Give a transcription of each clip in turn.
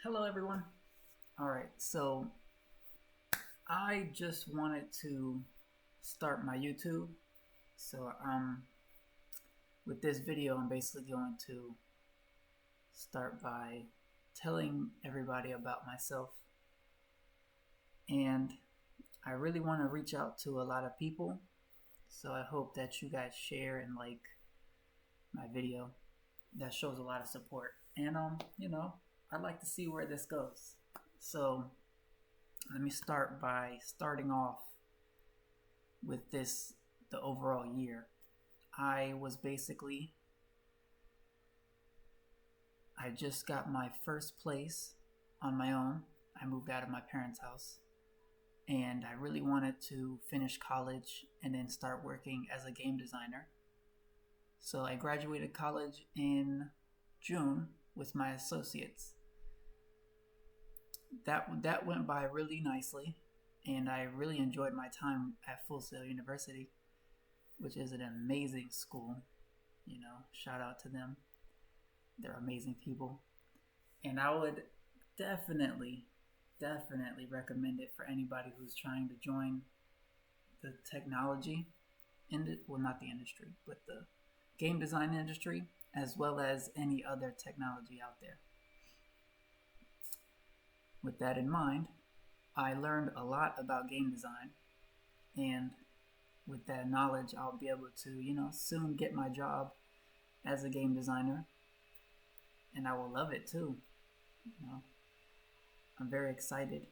Hello, everyone. All right, so I just wanted to start my YouTube. So, with this video, I'm basically going to start by telling everybody about myself. And I really want to reach out to a lot of people. So, I hope that you guys share and like my video. That shows a lot of support. And, I'd like to see where this goes. So, let me start by starting off with the overall year. I was basically, I just got my first place on my own. I moved out of my parents' house and I really wanted to finish college and then start working as a game designer. So I graduated college in June with my associates. That went by really nicely, and I really enjoyed my time at Full Sail University, which is an amazing school. Shout out to them. They're amazing people. And I would definitely, definitely recommend it for anybody who's trying to join the technology, well, not the industry, but the game design industry, as well as any other technology out there. With that in mind, I learned a lot about game design, and with that knowledge, I'll be able to, soon get my job as a game designer, and I will love it too. I'm very excited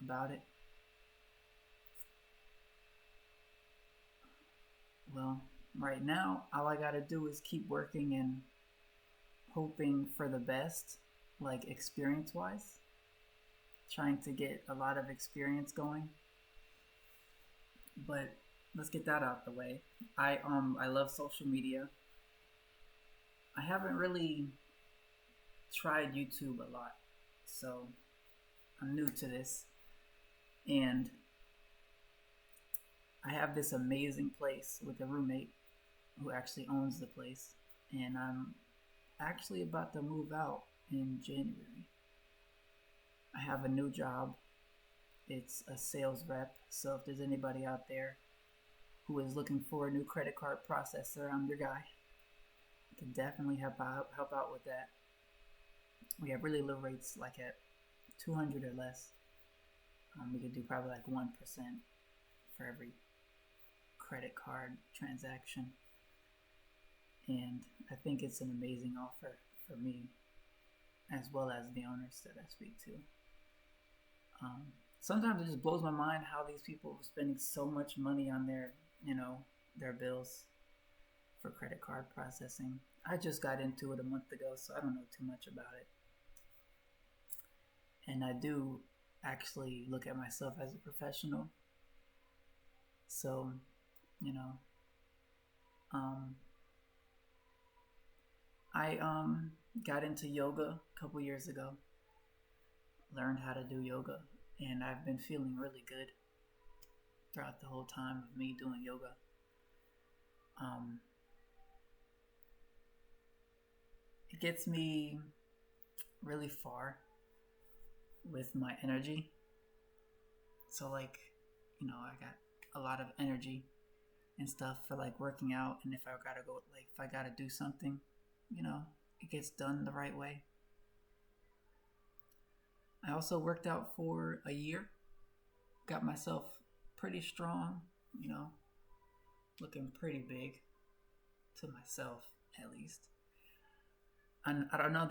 about it. Well, right now, all I gotta do is keep working and hoping for the best, like experience wise, trying to get a lot of experience going. But let's get that out the way. I love social media. I haven't really tried YouTube a lot, so I'm new to this. And I have this amazing place with a roommate who actually owns the place, and I'm actually about to move out in January. I have a new job. It's a sales rep, so if there's anybody out there who is looking for a new credit card processor, I'm your guy. I can definitely help out with that. We have really low rates, like at 200 or less. We could do probably like 1% for every credit card transaction. And I think it's an amazing offer for me, as well as the owners that I speak to. Sometimes it just blows my mind how these people are spending so much money on their bills for credit card processing. I just got into it a month ago, so I don't know too much about it. And I do actually look at myself as a professional. So, I got into yoga a couple years ago. Learned how to do yoga, and I've been feeling really good throughout the whole time of me doing yoga. It gets me really far with my energy. So I got a lot of energy and stuff for like working out, and if I gotta do something, it gets done the right way. I also worked out for a year, got myself pretty strong, looking pretty big to myself at least. And I don't know,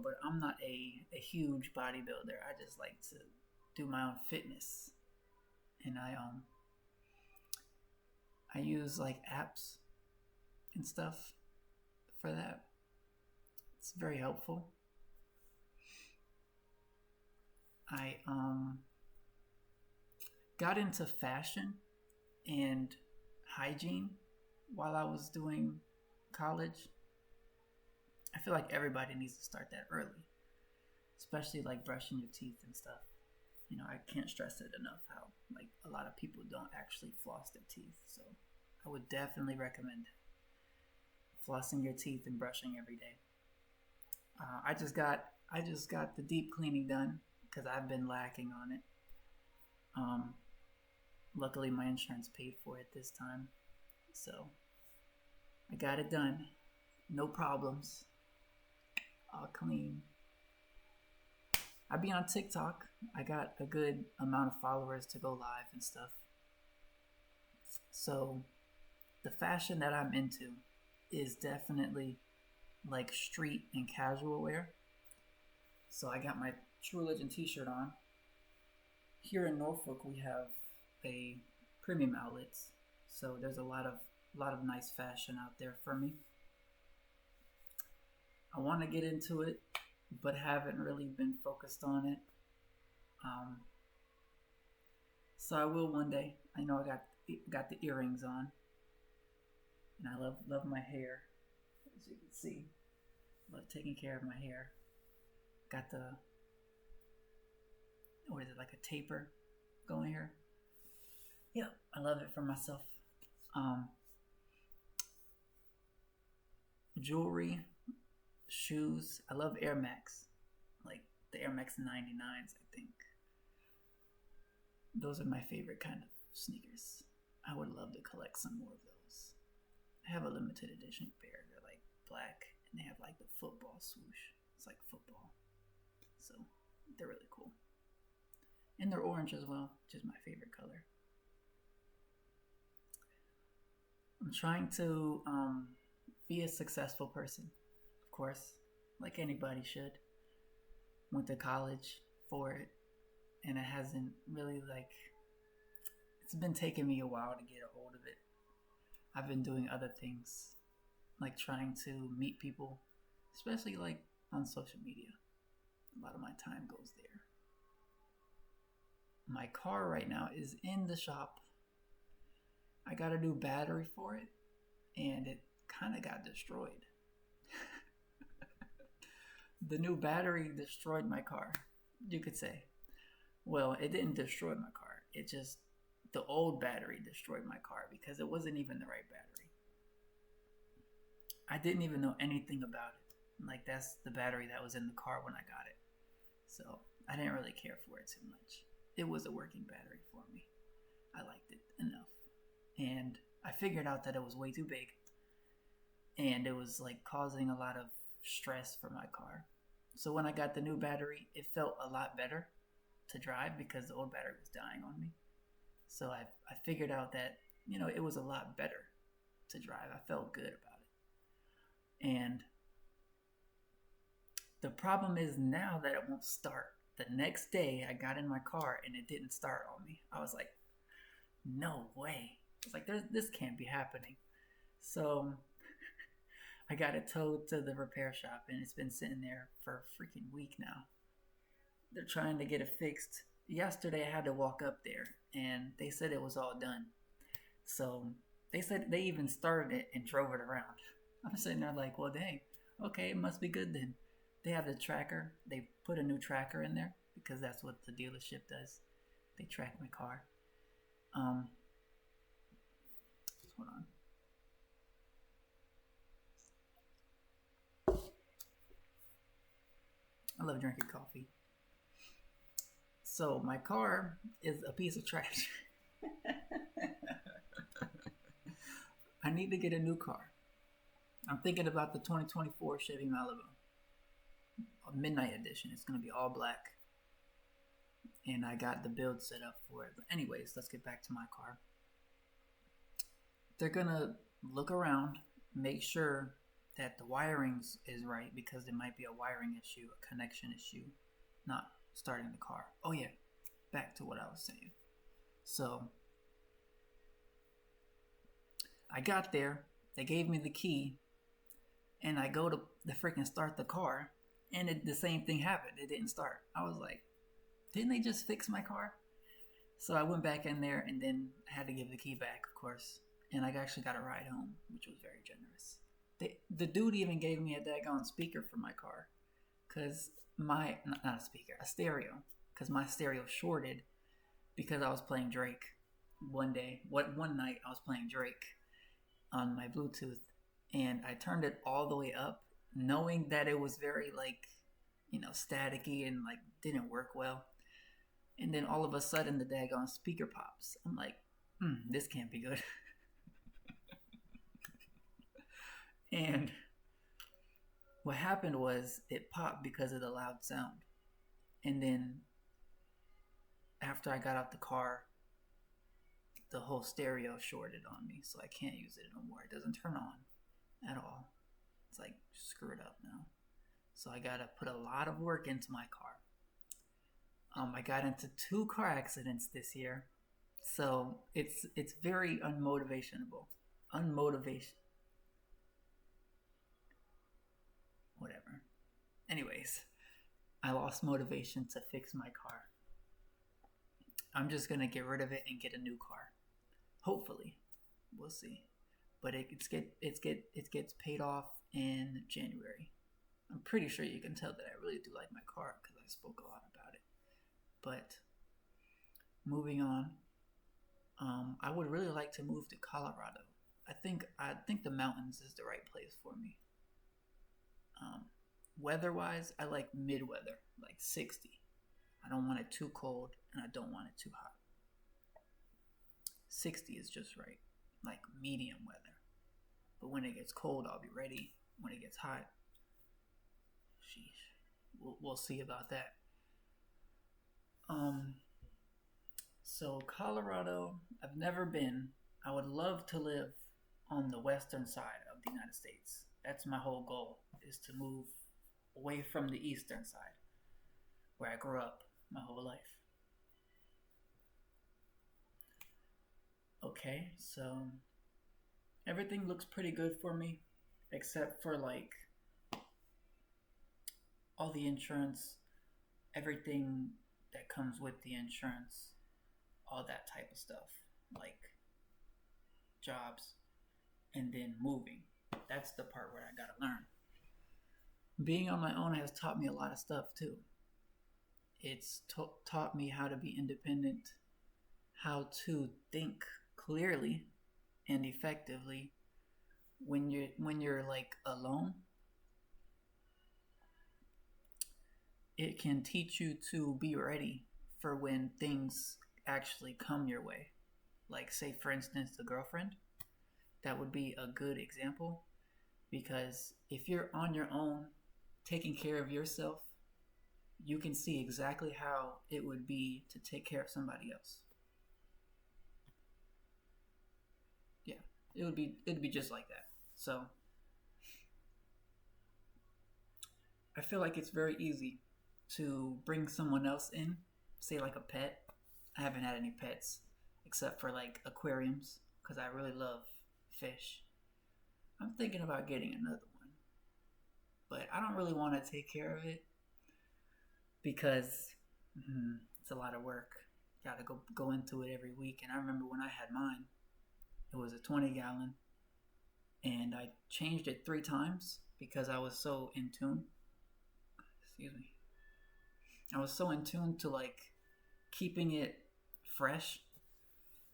but I'm not a huge bodybuilder. I just like to do my own fitness, and I use like apps and stuff for that. It's very helpful. I got into fashion and hygiene while I was doing college. I feel like everybody needs to start that early, especially like brushing your teeth and stuff. I can't stress it enough how like a lot of people don't actually floss their teeth. So I would definitely recommend flossing your teeth and brushing every day. I I just got the deep cleaning done because I've been lacking on it. Um, Luckily, my insurance paid for it this time, so I got it done. No problems. All clean. I be on TikTok. I got a good amount of followers to go live and stuff. So the fashion that I'm into is definitely like street and casual wear. So I got my True Legend t-shirt on. Here in Norfolk we have a premium outlets. So there's a lot of nice fashion out there for me. I want to get into it, but haven't really been focused on it. So I will one day. I know I got the earrings on, and I love my hair, as you can see. Love taking care of my hair. Got the, what is it, like a taper going here? Yeah, I love it for myself. Jewelry, shoes. I love Air Max, like the Air Max 99s, I think. Those are my favorite kind of sneakers. I would love to collect some more of those. I have a limited edition pair. They're like black and they have like the football swoosh. It's like football. So they're really cool. And they're orange as well, which is my favorite color. I'm trying to be a successful person, of course, like anybody should. Went to college for it, and it hasn't really it's been taking me a while to get a hold of it. I've been doing other things, like trying to meet people, especially like on social media. A lot of my time goes there. My car right now is in the shop. I got a new battery for it, and it kind of got destroyed. The new battery destroyed my car, you could say. Well, it didn't destroy my car. It just, the old battery destroyed my car because it wasn't even the right battery. I didn't even know anything about it. Like, that's the battery that was in the car when I got it. So I didn't really care for it too much. It was a working battery for me. I liked it enough. And I figured out that it was way too big. And it was like causing a lot of stress for my car. So when I got the new battery, it felt a lot better to drive because the old battery was dying on me. So I figured out that, it was a lot better to drive. I felt good about it. And the problem is now that it won't start. The next day I got in my car and it didn't start on me. I was like, no way. It's like, this can't be happening. So I got it towed to the repair shop and it's been sitting there for a freaking week now. They're trying to get it fixed. Yesterday I had to walk up there and they said it was all done. So they said they even started it and drove it around. I'm sitting there like, well, dang, okay, it must be good then. They have the tracker. They put a new tracker in there because that's what the dealership does. They track my car. Hold on. I love drinking coffee. So my car is a piece of trash. I need to get a new car. I'm thinking about the 2024 Chevy Malibu. A midnight edition. It's going to be all black. And I got the build set up for it. But anyways, let's get back to my car. They're going to look around, make sure that the wiring is right because there might be a wiring issue, a connection issue, not starting the car. Oh yeah, back to what I was saying. So I got there, they gave me the key, and I go to the freaking start the car, and the same thing happened. It didn't start. I was like, didn't they just fix my car? So I went back in there, and then I had to give the key back, of course. And I actually got a ride home, which was very generous. The dude even gave me a daggone speaker for my car. Because not a speaker, a stereo. Because my stereo shorted because I was playing Drake one night I was playing Drake on my Bluetooth. And I turned it all the way up, knowing that it was very staticky and like didn't work well. And then all of a sudden the daggone speaker pops. I'm like, this can't be good. And what happened was it popped because of the loud sound. And then after I got out the car, the whole stereo shorted on me, so I can't use it no more. It doesn't turn on at all. It's like screwed up now. So I gotta put a lot of work into my car. I got into 2 car accidents this year, so it's very unmotivationable. Unmotivation. Whatever. Anyways, I lost motivation to fix my car. I'm just gonna get rid of it and get a new car. Hopefully, we'll see. But it gets paid off in January. I'm pretty sure you can tell that I really do like my car because I spoke a lot about it. But moving on, I would really like to move to Colorado. I think the mountains is the right place for me. Weather-wise, I like mid-weather, like 60. I don't want it too cold, and I don't want it too hot. 60 is just right, like medium weather. But when it gets cold, I'll be ready. When it gets hot, sheesh, we'll see about that. So Colorado, I've never been. I would love to live on the western side of the United States. That's my whole goal, is to move away from the eastern side, where I grew up my whole life. Okay, so everything looks pretty good for me, except for like all the insurance, everything that comes with the insurance, all that type of stuff, like jobs, and then moving. That's the part where I gotta learn. Being on my own has taught me a lot of stuff too. It's taught me how to be independent, how to think clearly and effectively when you're like alone. It can teach you to be ready for when things actually come your way. Like, say for instance, the girlfriend. That would be a good example, because if you're on your own taking care of yourself, you can see exactly how it would be to take care of somebody else. Yeah, it'd be just like that. So I feel like it's very easy to bring someone else in, say like a pet. I haven't had any pets except for like aquariums because I really love fish. I'm thinking about getting another one, but I don't really want to take care of it because it's a lot of work. Gotta go into it every week. And I remember when I had mine, it was a 20-gallon, and I changed it 3 times because I was so in tune. Excuse me. I was so in tune to like keeping it fresh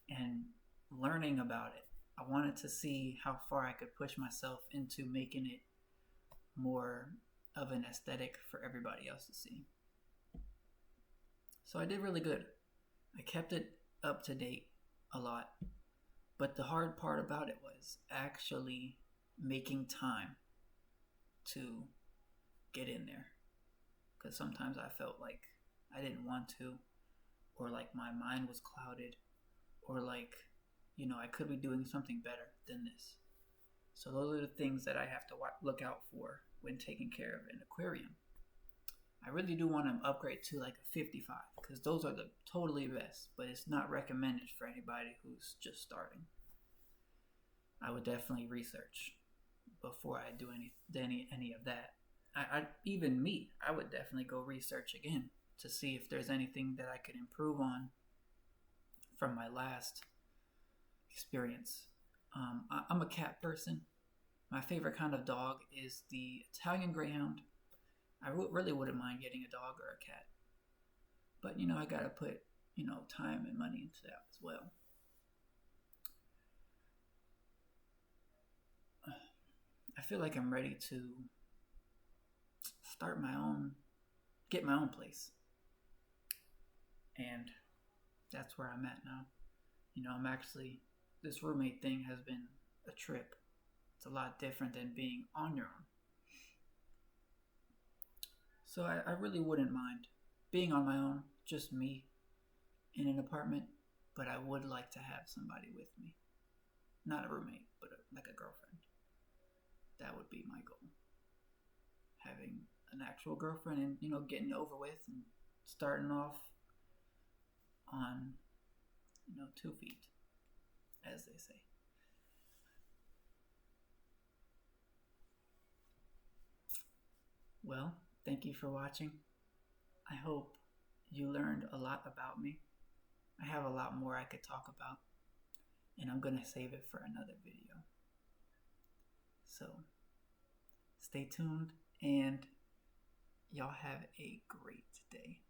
and learning about it. I wanted to see how far I could push myself into making it more of an aesthetic for everybody else to see. So I did really good. I kept it up to date a lot. But the hard part about it was actually making time to get in there. Because sometimes I felt like I didn't want to, or like my mind was clouded, or like, I could be doing something better than this. So those are the things that I have to look out for when taking care of an aquarium. I really do want to upgrade to like a 55 because those are the totally best, but it's not recommended for anybody who's just starting. I would definitely research before I do any of that. Even me, I would definitely go research again to see if there's anything that I could improve on from my last experience. I'm a cat person. My favorite kind of dog is the Italian Greyhound. I really wouldn't mind getting a dog or a cat. But, I gotta put, time and money into that as well. I feel like I'm ready to start my own get my own place. And that's where I'm at now. I'm actually, this roommate thing has been a trip. It's a lot different than being on your own. So I really wouldn't mind being on my own, just me in an apartment, but I would like to have somebody with me. Not a roommate, but like a girlfriend. That would be my goal. Having an actual girlfriend and, getting over with and starting off on, 2 feet, as they say. Well, thank you for watching. I hope you learned a lot about me. I have a lot more I could talk about, and I'm going to save it for another video. So, stay tuned, and y'all have a great day.